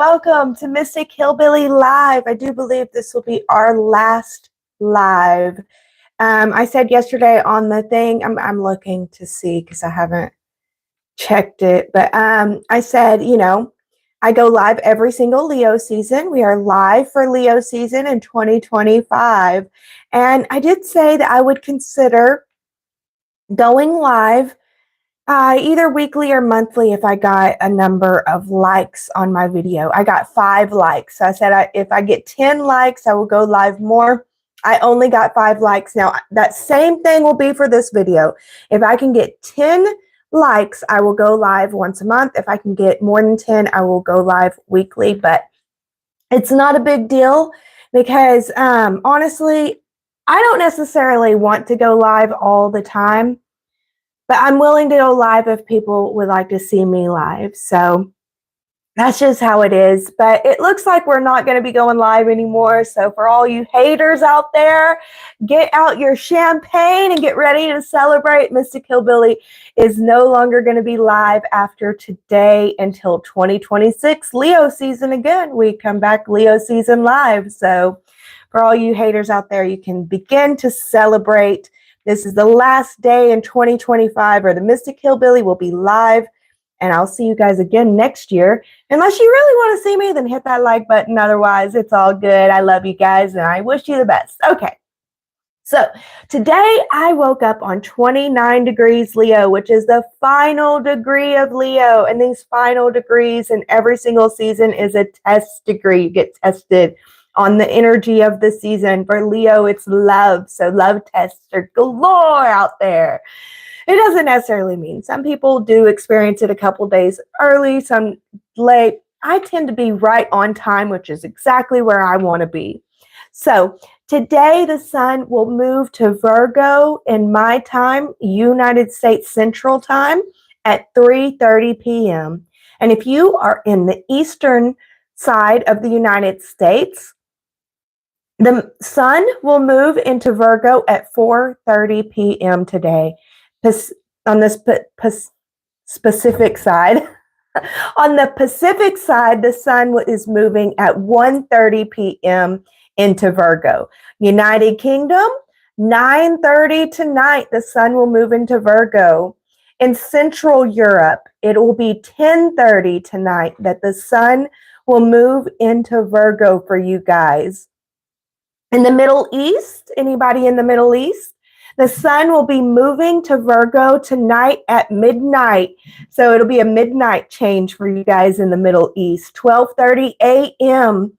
Welcome to Mystic Hillbillie Live. I do believe this will be our last live. I said yesterday on the thing, I'm looking to see because I haven't checked it, but I said, I go live every single Leo season. We are live for Leo season in 2025. And I did say that I would consider going live either weekly or monthly if I got a number of likes on my video. I got 5 likes. So I said if I get 10 likes, I will go live more. I only got 5 likes. Now, that same thing will be for this video. If I can get 10 likes, I will go live once a month. If I can get more than 10, I will go live weekly. But it's not a big deal because honestly, I don't necessarily want to go live all the time. But I'm willing to go live if people would like to see me live. So that's just how it is. But it looks like we're not going to be going live anymore. So for all you haters out there, get out your champagne and get ready to celebrate. Mystic Hillbillie is no longer going to be live after today until 2026 Leo season again. We come back Leo season live. So for all you haters out there, you can begin to celebrate. This is the last day in 2025 or the Mystic Hillbillie will be live. And I'll see you guys again next year. Unless you really want to see me, then hit that like button. Otherwise, it's all good. I love you guys and I wish you the best. Okay. So today I woke up on 29 degrees Leo, which is the final degree of Leo. And these final degrees in every single season is a test degree. You get tested on the energy of the season. For Leo, it's love. So love tests are galore out there. It doesn't necessarily mean some people do experience it a couple days early, some late. I tend to be right on time, which is exactly where I want to be. So today the sun will move to Virgo in my time, United States Central Time at 3:30 p.m. And if you are in the eastern side of the United States, the sun will move into Virgo at 4:30 p.m. today. On this specific side. On the Pacific side, the sun is moving at 1:30 p.m. into Virgo. United Kingdom, 9:30 tonight, the sun will move into Virgo. In Central Europe, it will be 10:30 tonight that the sun will move into Virgo for you guys. In the Middle East, anybody in the Middle East? The sun will be moving to Virgo tonight at midnight. So it'll be a midnight change for you guys in the Middle East. 12:30 a.m.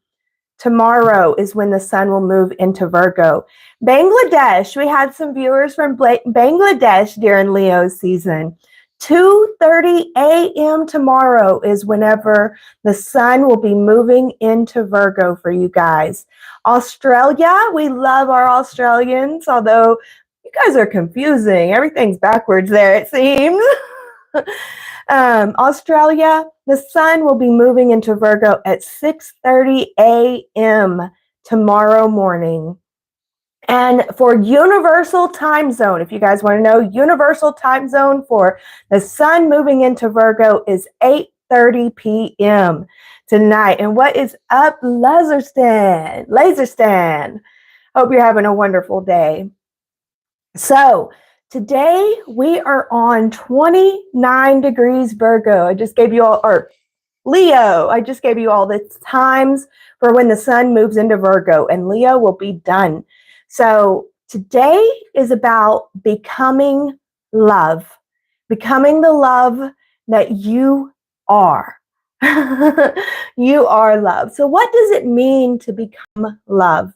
tomorrow is when the sun will move into Virgo. Bangladesh, we had some viewers from Bangladesh during Leo season. 2:30 a.m. tomorrow is whenever the sun will be moving into Virgo for you guys. Australia, we love our Australians, although you guys are confusing. Everything's backwards there, it seems. Australia, the sun will be moving into Virgo at 6:30 a.m. tomorrow morning. And for universal time zone, if you guys want to know, universal time zone for the sun moving into Virgo is 8:30 p.m. tonight. And what is up, Laserstan? Hope you're having a wonderful day. So today we are on 29 degrees Virgo. I just gave you all, or Leo, I just gave you all the times for when the sun moves into Virgo, and Leo will be done. So today is about becoming love, becoming the love that you are. You are love. So what does it mean to become love?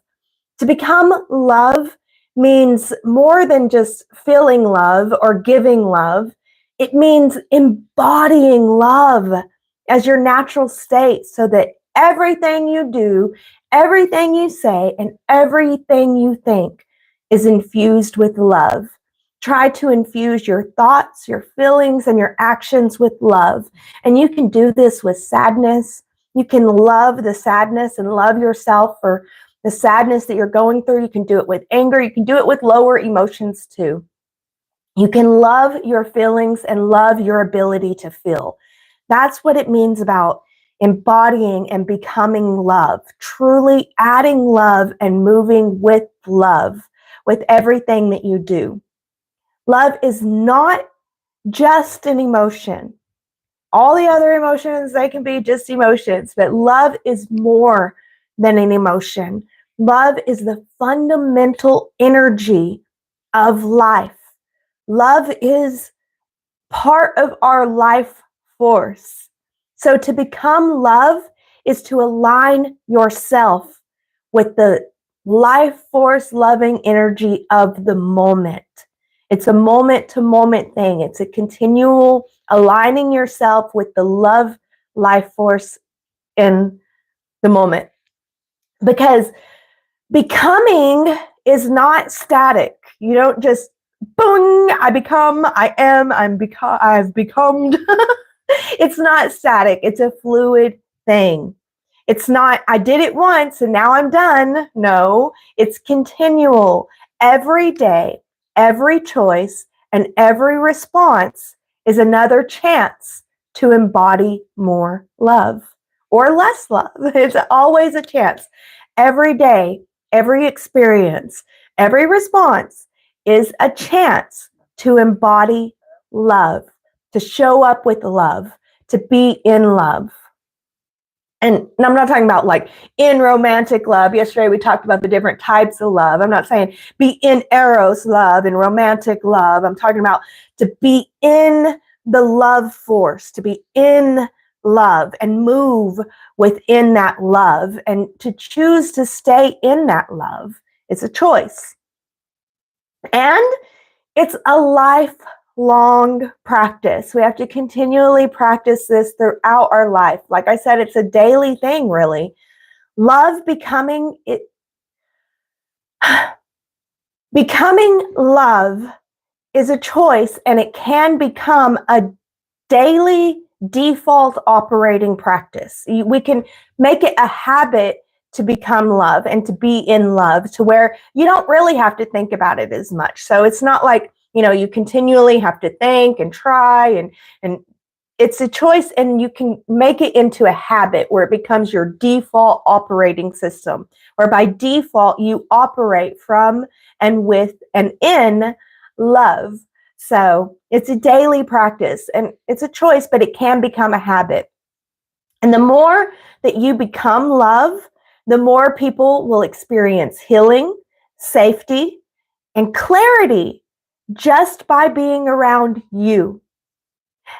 To become love means more than just feeling love or giving love. It means embodying love as your natural state so that everything you do, everything you say, and everything you think is infused with love. Try to infuse your thoughts, your feelings, and your actions with love. And you can do this with sadness. You can love the sadness and love yourself for the sadness that you're going through. You can do it with anger. You can do it with lower emotions too. You can love your feelings and love your ability to feel. That's what it means about embodying and becoming love, truly adding love and moving with love with everything that you do. Love is not just an emotion. All the other emotions, they can be just emotions, but love is more than an emotion. Love is the fundamental energy of life. Love is part of our life force. So to become love is to align yourself with the life force loving energy of the moment. It's a moment to moment thing. It's a continual aligning yourself with the love life force in the moment. Because becoming is not static. You don't just boom, I become, I am, I've become. It's not static. It's a fluid thing. It's not, I did it once and now I'm done. No, it's continual. Every day, every choice, and every response is another chance to embody more love or less love. It's always a chance. Every day, every experience, every response is a chance to embody love, to show up with love, to be in love. And I'm not talking about like in romantic love. Yesterday we talked about the different types of love. I'm not saying be in eros love and romantic love. I'm talking about to be in the love force, to be in love and move within that love and to choose to stay in that love. It's a choice. And it's a lifelong practice. We have to continually practice this throughout our life. Like I said, it's a daily thing, really. Becoming love is a choice, and it can become a daily default operating practice. We can make it a habit to become love and to be in love to where you don't really have to think about it as much. So it's not like, you continually have to think and try and it's a choice, and you can make it into a habit where it becomes your default operating system, where by default you operate from and with and in love. So it's a daily practice and it's a choice, but it can become a habit. And the more that you become love, the more people will experience healing, safety, and clarity just by being around you.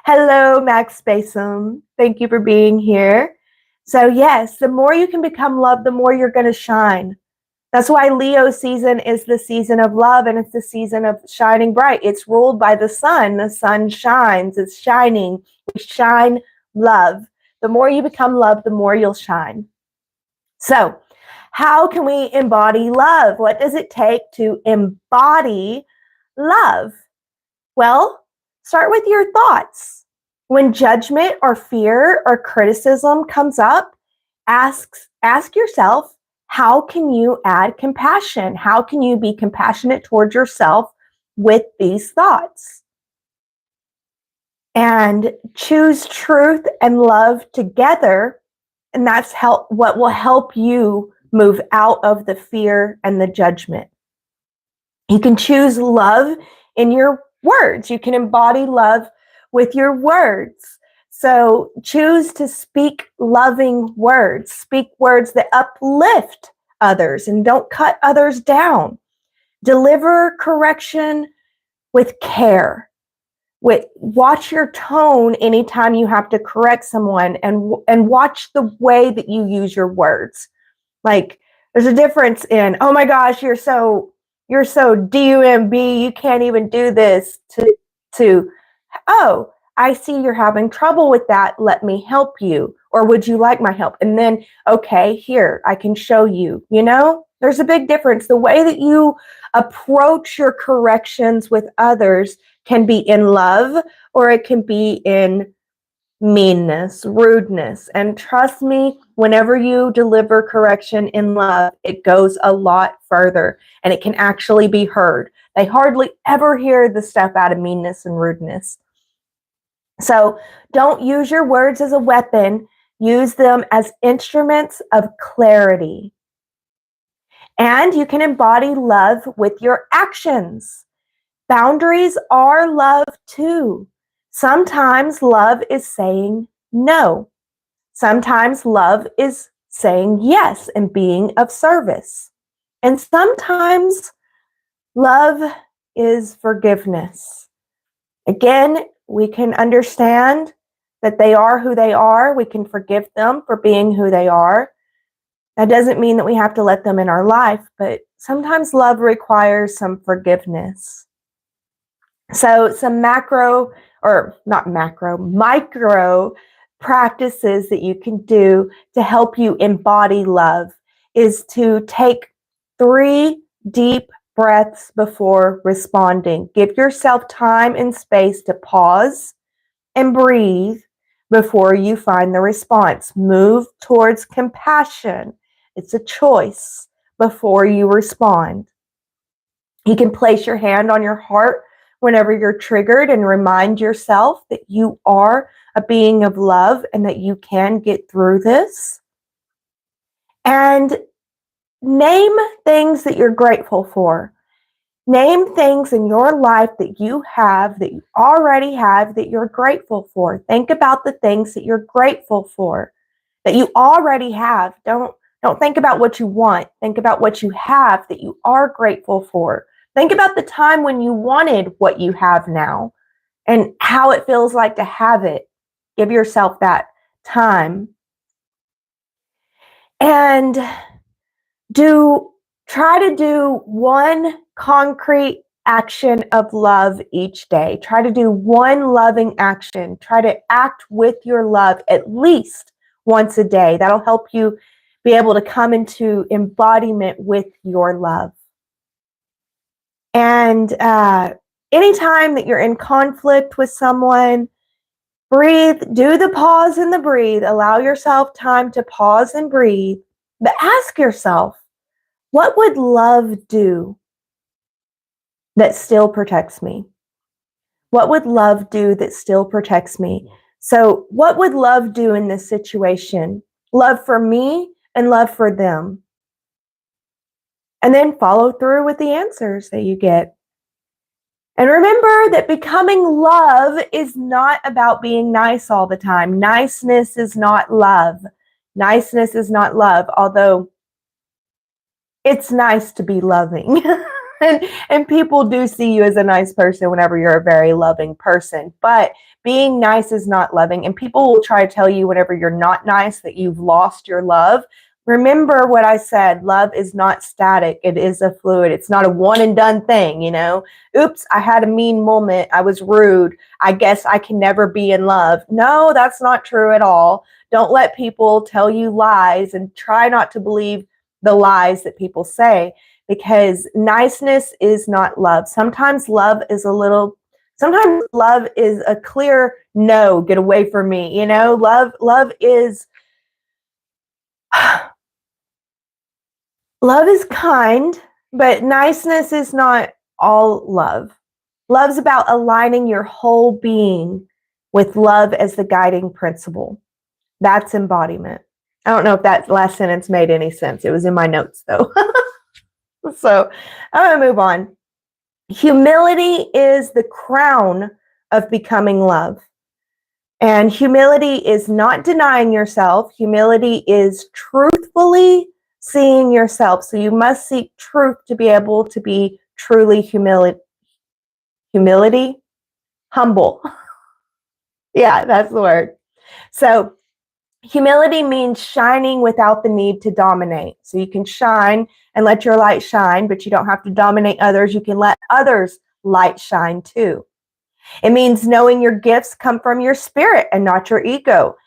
Hello, Max Spacem. Thank you for being here. So yes, the more you can become love, the more you're going to shine. That's why Leo season is the season of love, and it's the season of shining bright. It's ruled by the sun. The sun shines. It's shining. We shine love. The more you become love, the more you'll shine. So how can we embody love? What does it take to embody love? Well, start with your thoughts. When judgment or fear or criticism comes up, ask yourself, how can you add compassion? How can you be compassionate towards yourself with these thoughts? And choose truth and love together, and that's what will help you move out of the fear and the judgment. You can choose love in your words. You can embody love with your words. So choose to speak loving words. Speak words that uplift others and don't cut others down. Deliver correction with care. Watch your tone anytime you have to correct someone, and watch the way that you use your words. Like, there's a difference in, oh my gosh, you're so DUMB, you can't even do this, to oh, I see you're having trouble with that, let me help you, or would you like my help? And then, okay, here, I can show you. There's a big difference. The way that you approach your corrections with others can be in love, or it can be in meanness, rudeness. And trust me, whenever you deliver correction in love, it goes a lot further and it can actually be heard. They hardly ever hear the stuff out of meanness and rudeness. So don't use your words as a weapon. Use them as instruments of clarity. And you can embody love with your actions. Boundaries are love too. Sometimes love is saying no. Sometimes love is saying yes and being of service. And sometimes love is forgiveness. Again, we can understand that they are who they are. We can forgive them for being who they are. That doesn't mean that we have to let them in our life, but sometimes love requires some forgiveness. So some micro practices that you can do to help you embody love is to take 3 deep breaths before responding. Give yourself time and space to pause and breathe before you find the response. Move towards compassion. It's a choice before you respond. You can place your hand on your heart whenever you're triggered and remind yourself that you are a being of love and that you can get through this. And name things that you're grateful for. Name things in your life that you already have, that you're grateful for. Think about the things that you're grateful for, that you already have. Don't think about what you want. Think about what you have that you are grateful for. Think about the time when you wanted what you have now and how it feels like to have it. Give yourself that time. And try to do one concrete action of love each day. Try to do one loving action. Try to act with your love at least once a day. That'll help you be able to come into embodiment with your love. And anytime that you're in conflict with someone, breathe, do the pause and the breathe. Allow yourself time to pause and breathe. But ask yourself, what would love do that still protects me? What would love do that still protects me? So what would love do in this situation? Love for me and love for them. And then follow through with the answers that you get. And remember that becoming love is not about being nice all the time. Niceness is not love. Niceness is not love, although it's nice to be loving. and people do see you as a nice person whenever you're a very loving person. But being nice is not loving. And people will try to tell you whenever you're not nice that you've lost your love. Remember what I said, love is not static. It is a fluid. It's not a one and done thing, you know. Oops, I had a mean moment. I was rude. I guess I can never be in love. No, that's not true at all. Don't let people tell you lies and try not to believe the lies that people say, because niceness is not love. Sometimes love is a clear no, get away from me. You know, love is kind, but niceness is not all love. Love's about aligning your whole being with love as the guiding principle. That's embodiment. I don't know if that last sentence made any sense. It was in my notes though. So I'm gonna move on. Humility is the crown of becoming love. And humility is not denying yourself. Humility is truthfully seeing yourself. So you must seek truth to be able to be truly humble. Yeah, that's the word. So humility means shining without the need to dominate. So you can shine and let your light shine, but you don't have to dominate others. You can let others' light shine too. It means knowing your gifts come from your spirit and not your ego.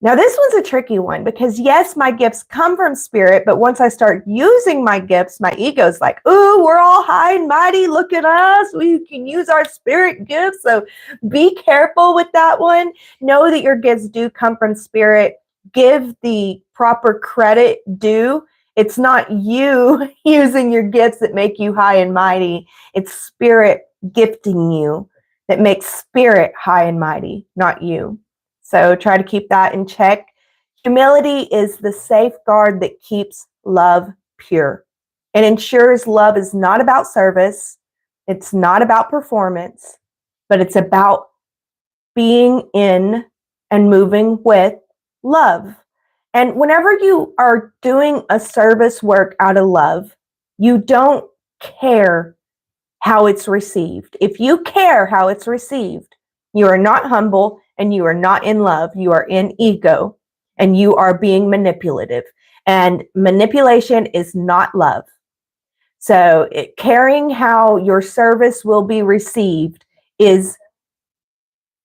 Now, this one's a tricky one because, yes, my gifts come from spirit, but once I start using my gifts, my ego's like, ooh, we're all high and mighty. Look at us. We can use our spirit gifts. So be careful with that one. Know that your gifts do come from spirit. Give the proper credit due. It's not you using your gifts that make you high and mighty. It's spirit gifting you that makes spirit high and mighty, not you. So try to keep that in check. Humility is the safeguard that keeps love pure. It ensures love is not about service, it's not about performance, but it's about being in and moving with love. And whenever you are doing a service work out of love, you don't care how it's received. If you care how it's received, you are not humble and you are not in love. You are in ego and you are being manipulative. And manipulation is not love. So, caring how your service will be received is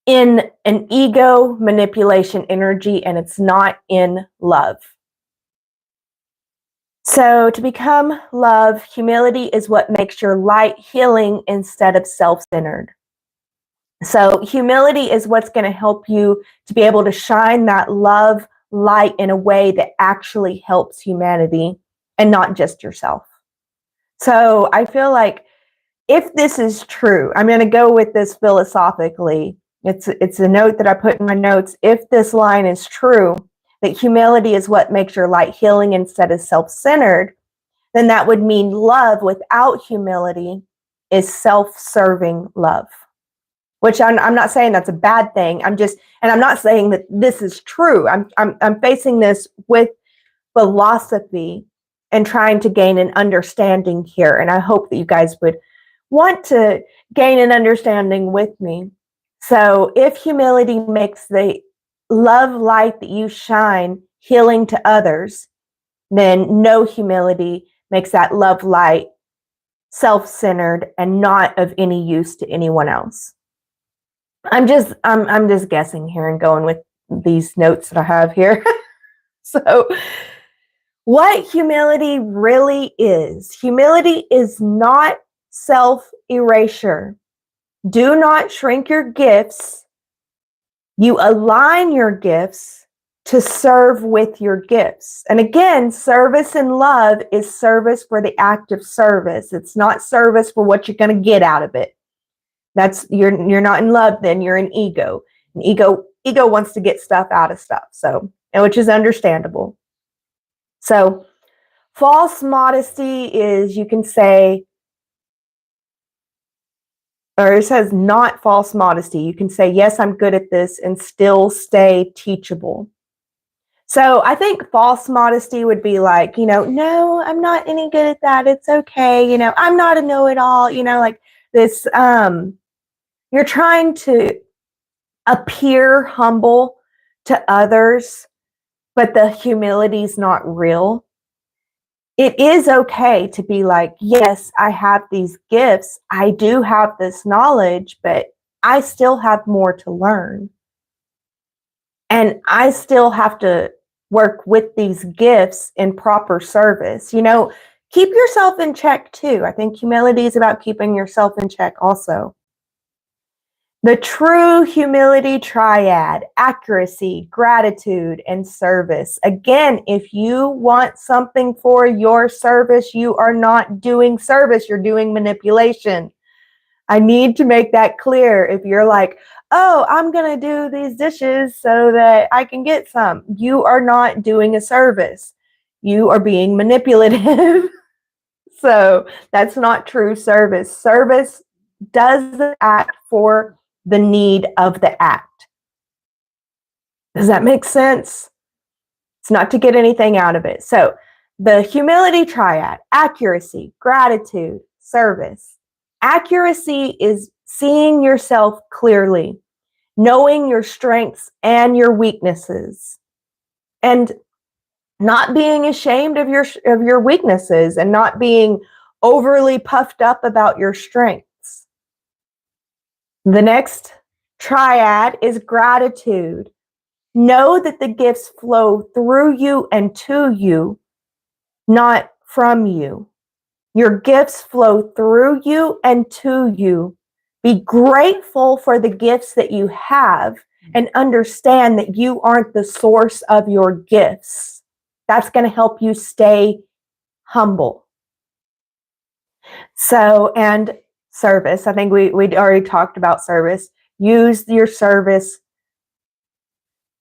in an ego manipulation energy, and it's not in love. So, to become love, humility is what makes your light healing instead of self-centered. So, humility is what's going to help you to be able to shine that love light in a way that actually helps humanity and not just yourself. So, I feel like if this is true, I'm going to go with this philosophically. It's a note that I put in my notes. If this line is true, that humility is what makes your light healing instead of self-centered, then that would mean love without humility is self-serving love. Which I'm not saying that's a bad thing. And I'm not saying that this is true. I'm facing this with philosophy and trying to gain an understanding here. And I hope that you guys would want to gain an understanding with me. So if humility makes the love light that you shine healing to others, then no humility makes that love light self-centered and not of any use to anyone else. I'm just guessing here and going with these notes that I have here. So what humility really is. Humility is not self-erasure. Do not shrink your gifts. You align your gifts to serve with your gifts. And again, service and love is service for the act of service. It's not service for what you're going to get out of it. You're not in love, then you're in ego. And ego wants to get stuff out of stuff. So, and which is understandable. So false modesty is, you can say, or it says not false modesty. You can say, yes, I'm good at this and still stay teachable. So I think false modesty would be like, no, I'm not any good at that. It's okay. I'm not a know-it-all, like this, you're trying to appear humble to others, but the humility is not real. It is okay to be like, yes, I have these gifts. I do have this knowledge, but I still have more to learn. And I still have to work with these gifts in proper service. Keep yourself in check too. I think humility is about keeping yourself in check also. The true humility triad: accuracy, gratitude, and service. Again, if you want something for your service, you are not doing service, you're doing manipulation. I need to make that clear. If you're like, oh, I'm going to do these dishes so that I can get some, you are not doing a service. You are being manipulative. So that's not true service. Service does the act for the need of the act. Does that make sense? It's not to get anything out of it. So the humility triad: accuracy, gratitude, service. Accuracy is seeing yourself clearly, knowing your strengths and your weaknesses, and not being ashamed of your weaknesses and not being overly puffed up about your strengths. The next triad is gratitude. Know that the gifts flow through you and to you, not from you. Your gifts flow through you and to you. Be grateful for the gifts that you have and understand that you aren't the source of your gifts. That's going to help you stay humble. So, and service. I think we'd already talked about service. Use your service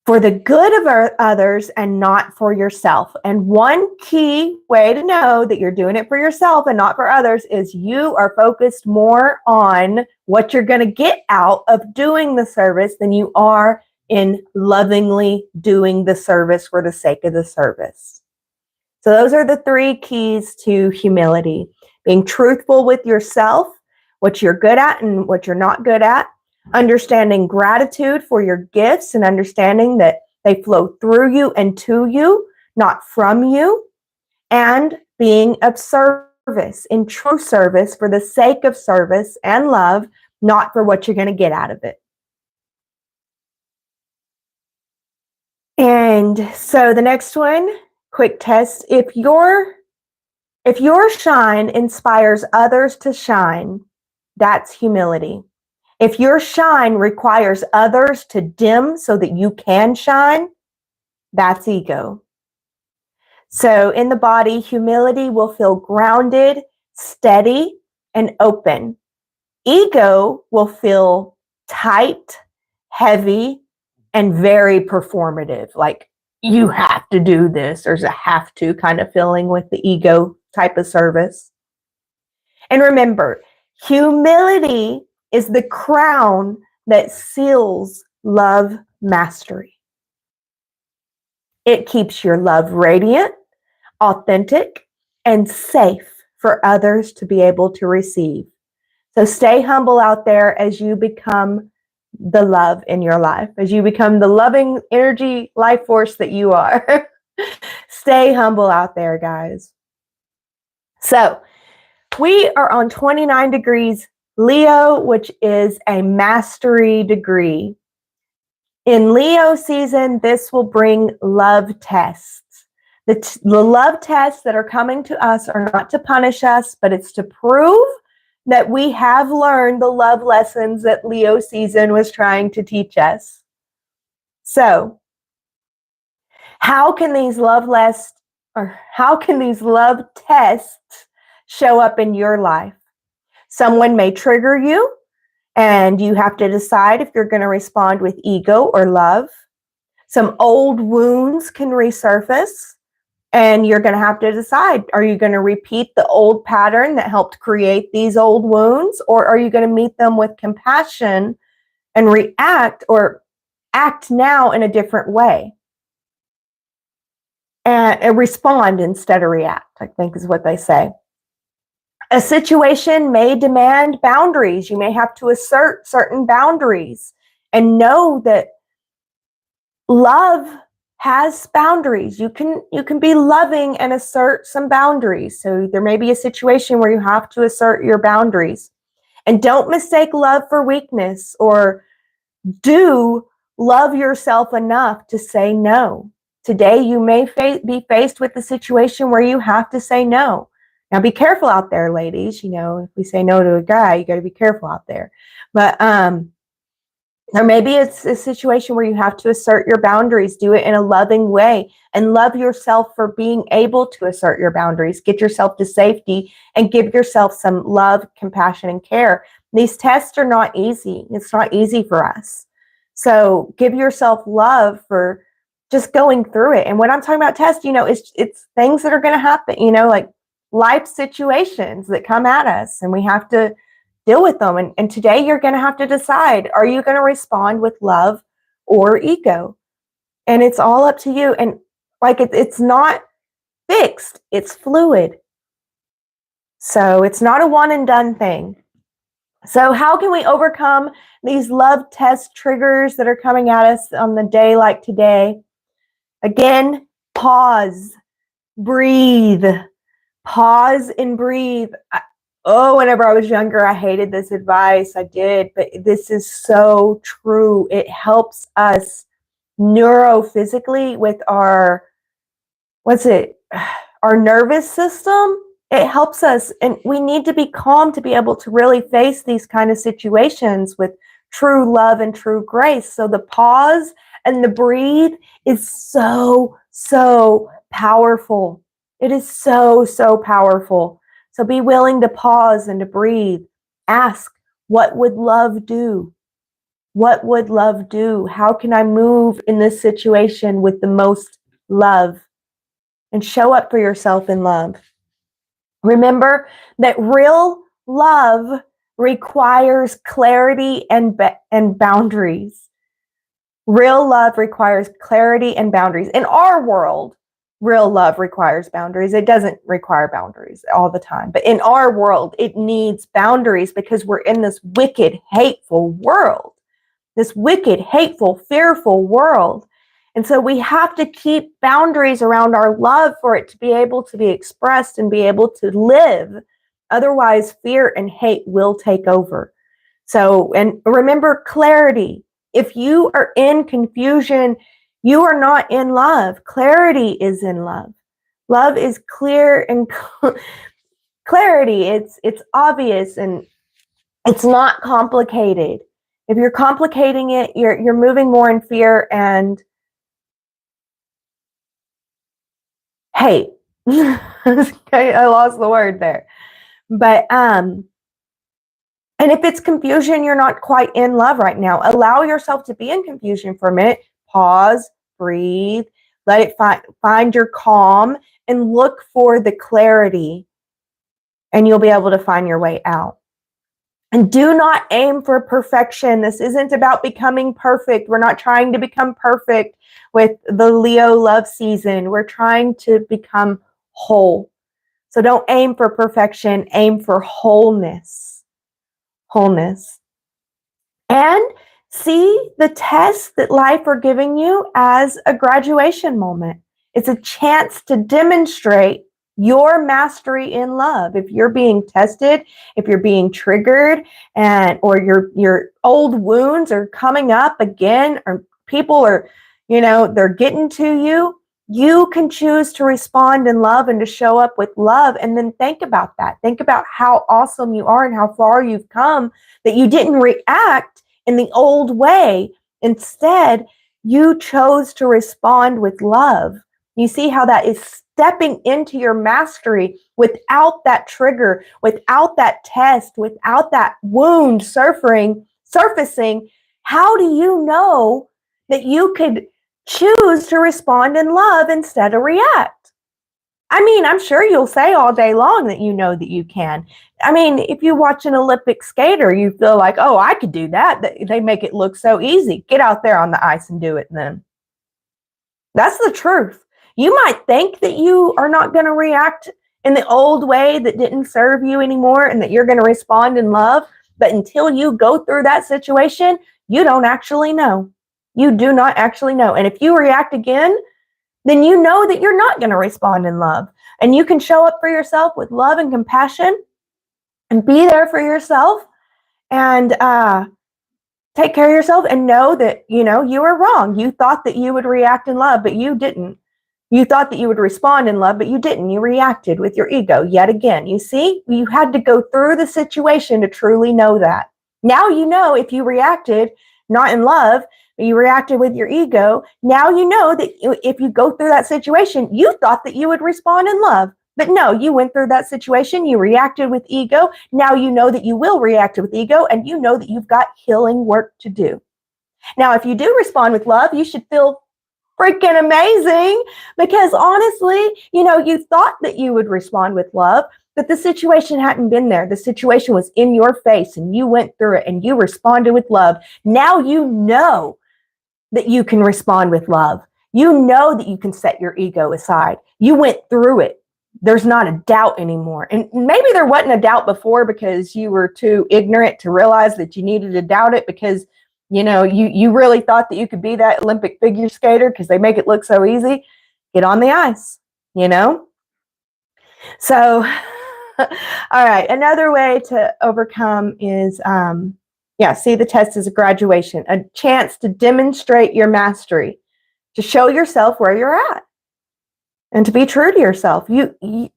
for the good of others and not for yourself. And one key way to know that you're doing it for yourself and not for others is you are focused more on what you're going to get out of doing the service than you are in lovingly doing the service for the sake of the service. So those are the 3 keys to humility: being truthful with yourself, what you're good at and what you're not good at, understanding gratitude for your gifts and understanding that they flow through you and to you, not from you, and being of service, in true service for the sake of service and love, not for what you're going to get out of it. And so the next one, quick test. If your shine inspires others to shine, that's humility. If your shine requires others to dim so that you can shine, that's ego. So in the body, humility will feel grounded, steady, and open. Ego will feel tight, heavy, and very performative. Like you have to do this. There's a have to kind of feeling with the ego type of service. And remember, humility is the crown that seals love mastery. It keeps your love radiant, authentic, and safe for others to be able to receive. So stay humble out there as you become the love in your life, as you become the loving energy life force that you are. Stay humble out there, guys. So we are on 29 degrees Leo, which is a mastery degree. In Leo season, this will bring love tests. The love tests that are coming to us are not to punish us, but it's to prove that we have learned the love lessons that Leo season was trying to teach us. So, how can these love tests show up in your life? Someone may trigger you, and you have to decide if you're going to respond with ego or love. Some old wounds can resurface, and you're going to have to decide, are you going to repeat the old pattern that helped create these old wounds, or are you going to meet them with compassion and react or act now in a different way? And respond instead of react, I think is what they say. A situation may demand boundaries. You may have to assert certain boundaries and know that love has boundaries. You can be loving and assert some boundaries. So there may be a situation where you have to assert your boundaries. And don't mistake love for weakness, or do love yourself enough to say no. Today you may be faced with a situation where you have to say no. Now be careful out there, ladies. You know, if we say no to a guy, you got to be careful out there. But or maybe it's a situation where you have to assert your boundaries. Do it in a loving way and love yourself for being able to assert your boundaries. Get yourself to safety and give yourself some love, compassion, and care. These tests are not easy. It's not easy for us. So give yourself love for just going through it. And when I'm talking about tests, you know, it's things that are going to happen, you know, like life situations that come at us, and we have to deal with them. And today you're going to have to decide, are you going to respond with love or ego? And it's all up to you. And like it's not fixed, it's fluid. So it's not a one and done thing. So how can we overcome these love test triggers that are coming at us on the day like today? Again, pause, breathe, pause and breathe. Whenever I was younger, I hated this advice. I did, but this is so true. It helps us neurophysically with our nervous system. It helps us, and we need to be calm to be able to really face these kind of situations with true love and true grace. So the pause and the breathe is so, so powerful. It is so, so powerful. So be willing to pause and to breathe. Ask, what would love do? What would love do? How can I move in this situation with the most love? And show up for yourself in love. Remember that real love requires clarity and boundaries. Real love requires clarity and boundaries. In our world, real love requires boundaries. It doesn't require boundaries all the time. But in our world, it needs boundaries because we're in this wicked, hateful world. This wicked, hateful, fearful world. And so we have to keep boundaries around our love for it to be able to be expressed and be able to live. Otherwise, fear and hate will take over. So, and remember clarity. If you are in confusion, you are not in love. Clarity is in love. Love is clear and clarity. It's obvious and it's not complicated. If you're complicating it, you're moving more in fear and hate. Okay, I lost the word there. But and if it's confusion, you're not quite in love right now. Allow yourself to be in confusion for a minute. Pause, breathe, let it find your calm and look for the clarity and you'll be able to find your way out. And do not aim for perfection. This isn't about becoming perfect. We're not trying to become perfect with the Leo love season. We're trying to become whole. So don't aim for perfection, aim for wholeness. Wholeness. And see the test that life are giving you as a graduation moment. It's a chance to demonstrate your mastery in love. If you're being tested, if you're being triggered, or your old wounds are coming up again, or people are, they're getting to you, you can choose to respond in love and to show up with love. And then think about that. Think about how awesome you are and how far you've come, that you didn't react in the old way. Instead, you chose to respond with love. You see how that is stepping into your mastery without that trigger, without that test, without that wound surfacing. How do you know that you could choose to respond in love instead of react? I mean, I'm sure you'll say all day long that you know that you can. I mean, if you watch an Olympic skater, you feel like, oh, I could do that. They make it look so easy. Get out there on the ice and do it then. That's the truth. You might think that you are not going to react in the old way that didn't serve you anymore and that you're going to respond in love. But until you go through that situation, you don't actually know. You do not actually know. And if you react again, then you know that you're not going to respond in love. And you can show up for yourself with love and compassion and be there for yourself and take care of yourself and know that, you were wrong. You thought that you would react in love, but you didn't. You thought that you would respond in love, but you didn't. You reacted with your ego yet again. You see, you had to go through the situation to truly know that. Now you know if you reacted not in love, but you reacted with your ego. Now you know that if you go through that situation, you thought that you would respond in love. But no, you went through that situation, you reacted with ego. Now you know that you will react with ego, and you know that you've got healing work to do. Now, if you do respond with love, you should feel freaking amazing because honestly, you thought that you would respond with love, but the situation hadn't been there. The situation was in your face and you went through it and you responded with love. Now you know that you can respond with love. You know that you can set your ego aside. You went through it. There's not a doubt anymore. And maybe there wasn't a doubt before because you were too ignorant to realize that you needed to doubt it because you really thought that you could be that Olympic figure skater because they make it look so easy. Get on the ice, So, all right. Another way to overcome is, see the test as a graduation, a chance to demonstrate your mastery, to show yourself where you're at and to be true to yourself. You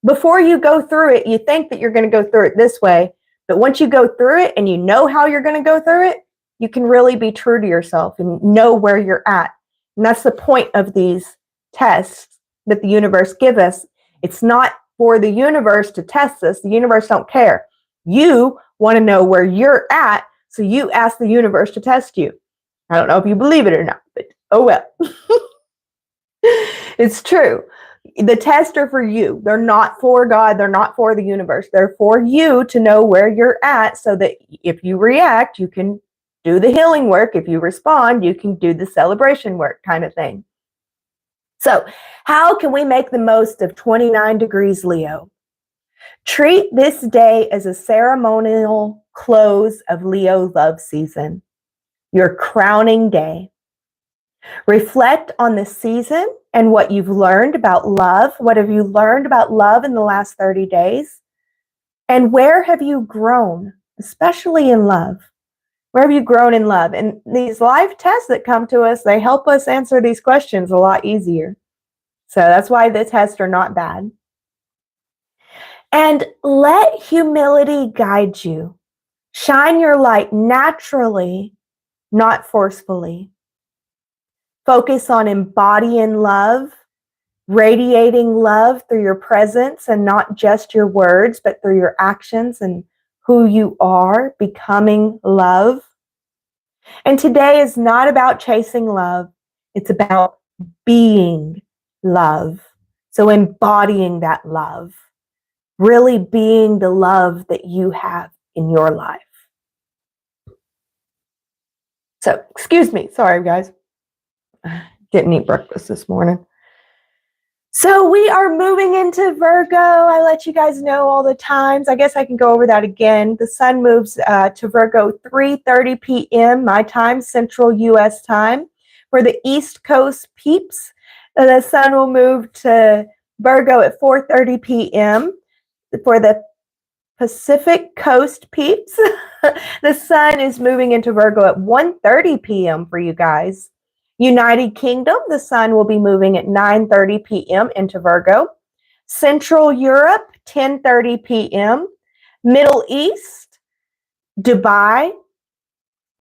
before you go through it, you think that you're going to go through it this way, but once you go through it and you know how you're going to go through it, you can really be true to yourself and know where you're at. And that's the point of these tests that the universe gives us. It's not for the universe to test us. The universe don't care. You want to know where you're at So you ask the universe to test you. I don't know if you believe it or not, but oh well. It's true. The tests are for you. They're not for God. They're not for the universe. They're for you to know where you're at so that if you react, you can do the healing work. If you respond, you can do the celebration work kind of thing. So, how can we make the most of 29 degrees Leo? Treat this day as a ceremonial close of Leo love season, your crowning day. Reflect on the season and what you've learned about love. What have you learned about love in the last 30 days? And where have you grown, especially in love? Where have you grown in love? And these live tests that come to us, they help us answer these questions a lot easier. So that's why the tests are not bad. And let humility guide you. Shine your light naturally, not forcefully. Focus on embodying love, radiating love through your presence and not just your words, but through your actions and who you are, becoming love. And today is not about chasing love. It's about being love. So embodying that love, really being the love that you have in your life. So, excuse me. Sorry, guys. Didn't eat breakfast this morning. So we are moving into Virgo. I let you guys know all the times. I guess I can go over that again. The sun moves to Virgo 3:30 p.m. my time, Central U.S. time. For the East Coast peeps, the sun will move to Virgo at 4:30 p.m. For the Pacific Coast peeps, the sun is moving into Virgo at 1:30 p.m. for you guys. United Kingdom, the sun will be moving at 9:30 p.m. into Virgo. Central Europe, 10:30 p.m. Middle East, Dubai,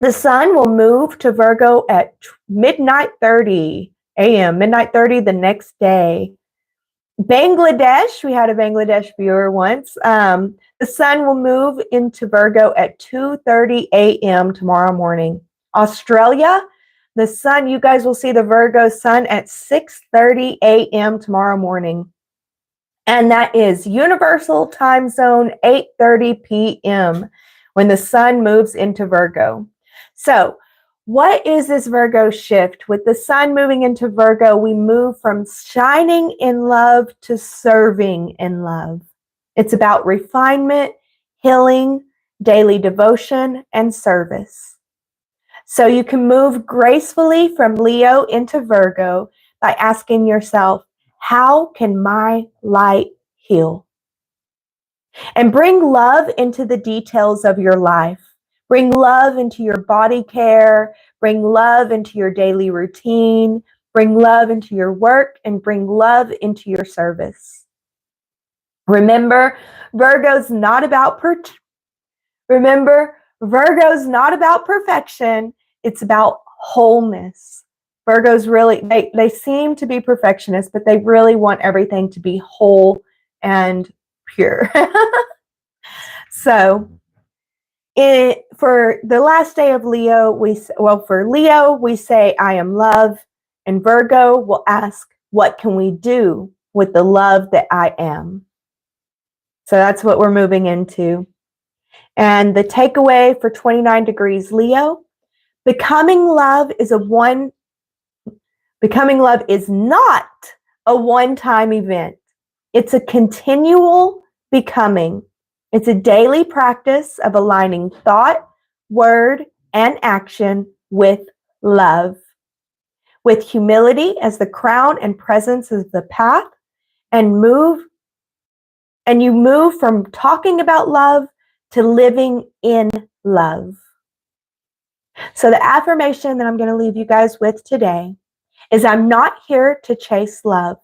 the sun will move to Virgo at midnight 30 a.m., midnight 30 the next day. Bangladesh, we had a Bangladesh viewer once. The sun will move into Virgo at 2:30 a.m. tomorrow morning. Australia, the sun, you guys will see the Virgo sun at 6:30 a.m. tomorrow morning. And that is Universal Time Zone 8:30 p.m. when the sun moves into Virgo. So, what is this Virgo shift? With the sun moving into Virgo, we move from shining in love to serving in love. It's about refinement, healing, daily devotion, and service. So you can move gracefully from Leo into Virgo by asking yourself, how can my light heal? And bring love into the details of your life. Bring love into your body care. Bring love into your daily routine. Bring love into your work and bring love into your service. Remember, Virgo's not about perfection. It's about wholeness. Virgos really, they seem to be perfectionists, but they really want everything to be whole and pure. So, for the last day of Leo, for Leo, we say, I am love. And Virgo will ask, what can we do with the love that I am? So that's what we're moving into. And the takeaway for 29 degrees Leo, becoming love is not a one-time event. It's a continual becoming. It's a daily practice of aligning thought, word, and action with love. With humility as the crown and presence as the path, and you move from talking about love to living in love. So the affirmation that I'm going to leave you guys with today is, I'm not here to chase love.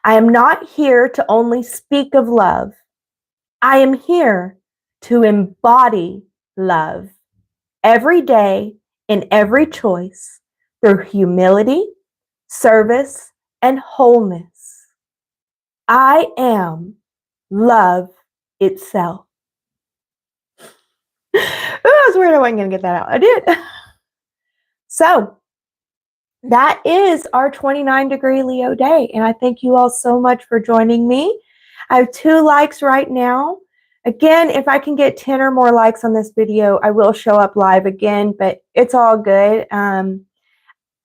I am not here to only speak of love. I am here to embody love every day in every choice through humility, service, and wholeness. I am love itself. I was worried I wasn't going to get that out. I did. So that is our 29-degree Leo day. And I thank you all so much for joining me. I have 2 likes right now. Again, if I can get 10 or more likes on this video, I will show up live again, but it's all good.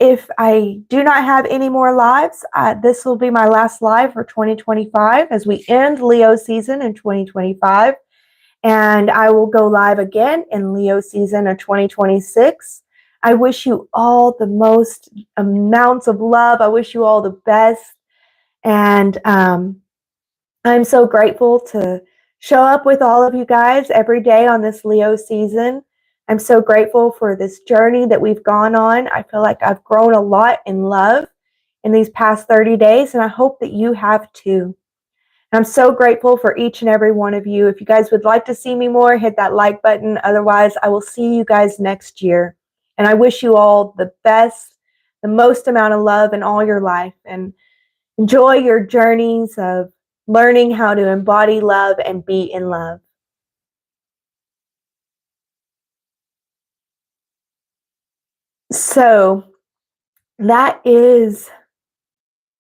If I do not have any more lives, this will be my last live for 2025 as we end Leo season in 2025. And I will go live again in Leo season of 2026. I wish you all the most amounts of love. I wish you all the best. And I'm so grateful to show up with all of you guys every day on this Leo season. I'm so grateful for this journey that we've gone on. I feel like I've grown a lot in love in these past 30 days, and I hope that you have too. I'm so grateful for each and every one of you. If you guys would like to see me more, hit that like button. Otherwise, I will see you guys next year. And I wish you all the best, the most amount of love in all your life. And enjoy your journeys of learning how to embody love and be in love. So that is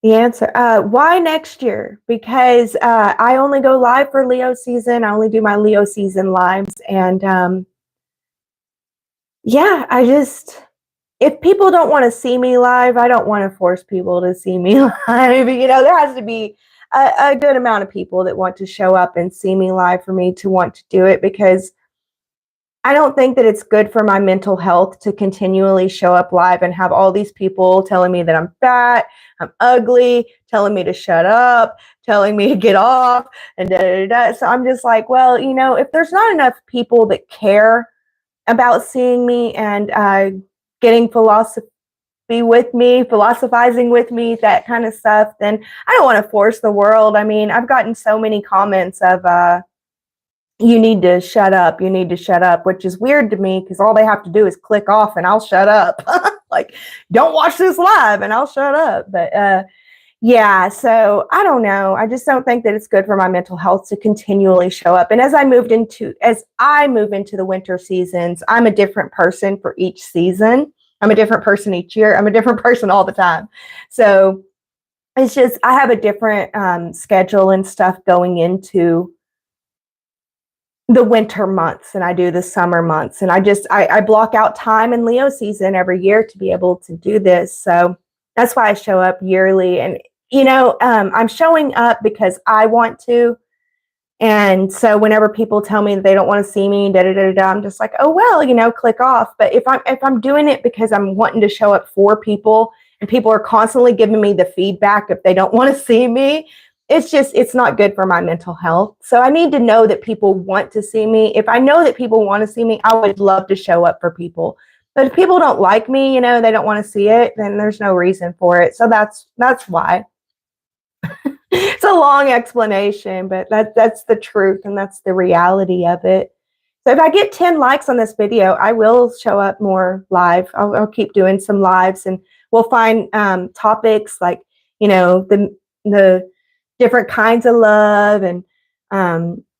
the answer. Why next year? Because I only go live for Leo season. I only do my Leo season lives. And yeah, if people don't want to see me live, I don't want to force people to see me live. There has to be a good amount of people that want to show up and see me live for me to want to do it, because I don't think that it's good for my mental health to continually show up live and have all these people telling me that I'm fat, I'm ugly, telling me to shut up, telling me to get off, and da da da. So I'm just like, well, if there's not enough people that care about seeing me and getting philosophizing with me, that kind of stuff, then I don't want to force the world. I mean, I've gotten so many comments of, you need to shut up, which is weird to me because all they have to do is click off and I'll shut up. Like, don't watch this live and I'll shut up. But yeah, so I don't know. I just don't think that it's good for my mental health to continually show up. And as I move into the winter seasons, I'm a different person for each season. I'm a different person each year. I'm a different person all the time. So it's just, I have a different schedule and stuff going into the winter months and I do the summer months. And I block out time in Leo season every year to be able to do this. So that's why I show up yearly. And, I'm showing up because I want to. And so whenever people tell me that they don't want to see me, I'm just like, oh, well, click off. But if I'm doing it because I'm wanting to show up for people and people are constantly giving me the feedback if they don't want to see me, it's not good for my mental health. So I need to know that people want to see me. If I know that people want to see me, I would love to show up for people. But if people don't like me, they don't want to see it, then there's no reason for it. So that's why. It's a long explanation, but that's the truth and that's the reality of it. So if I get 10 likes on this video, I will show up more live. I'll keep doing some lives, and we'll find topics like, the different kinds of love, and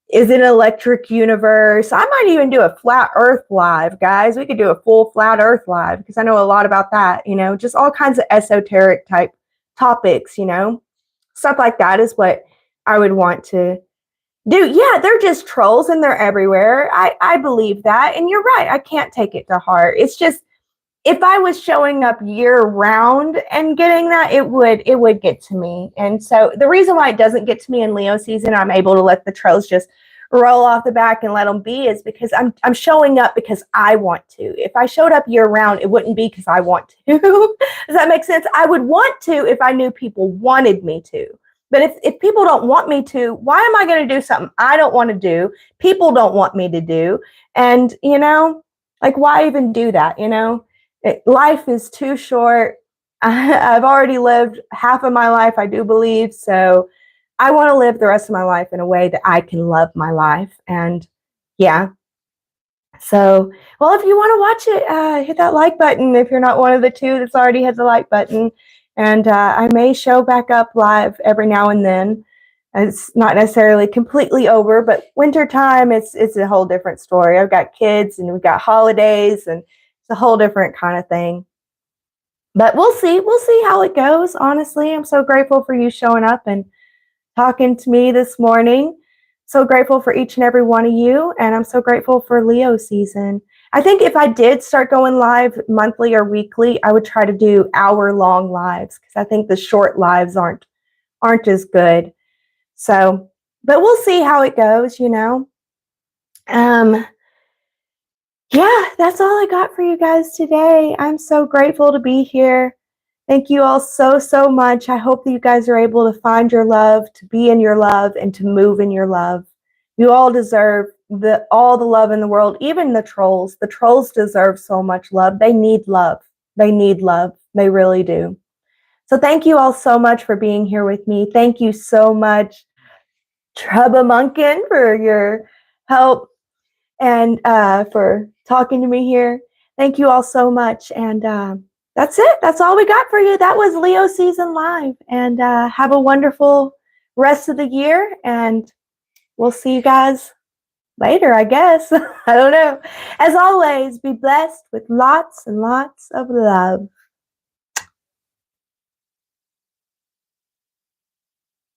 is it an electric universe? I might even do a flat earth live, guys. We could do a full flat earth live because I know a lot about that, just all kinds of esoteric type topics, stuff like that is what I would want to do. Yeah, they're just trolls and they're everywhere. I believe that. And you're right. I can't take it to heart. It's just, if I was showing up year round and getting that, it would get to me. And so the reason why it doesn't get to me in Leo season, I'm able to let the trolls just roll off the back and let them be, is because I'm showing up because I want to. If I showed up year round, it wouldn't be because I want to. Does that make sense? I would want to if I knew people wanted me to. But if people don't want me to, why am I going to do something I don't want to do? People don't want me to do. And, why even do that? Life is too short. I've already lived half of my life, I do believe. So I want to live the rest of my life in a way that I can love my life. And yeah. So, well, if you want to watch it, hit that like button if you're not one of the 2 that's already hit the like button. And I may show back up live every now and then. It's not necessarily completely over, but wintertime, it's a whole different story. I've got kids and we've got holidays and it's a whole different kind of thing. But we'll see. We'll see how it goes. Honestly, I'm so grateful for you showing up and talking to me this morning. So grateful for each and every one of you. And I'm so grateful for Leo season. I think if I did start going live monthly or weekly, I would try to do hour-long lives because I think the short lives aren't as good. So, but we'll see how it goes, you know. Yeah, that's all I got for you guys today. I'm so grateful to be here. Thank you all so, so much. I hope that you guys are able to find your love, to be in your love, and to move in your love. You all deserve all the love in the world, even the trolls. The trolls deserve so much love. They need love. They need love. They really do. So thank you all so much for being here with me. Thank you so much, Trubba Munkin, for your help and for talking to me here. Thank you all so much. And that's it. That's all we got for you. That was Leo Season Live. And have a wonderful rest of the year. And we'll see you guys later, I guess. I don't know. As always, be blessed with lots and lots of love.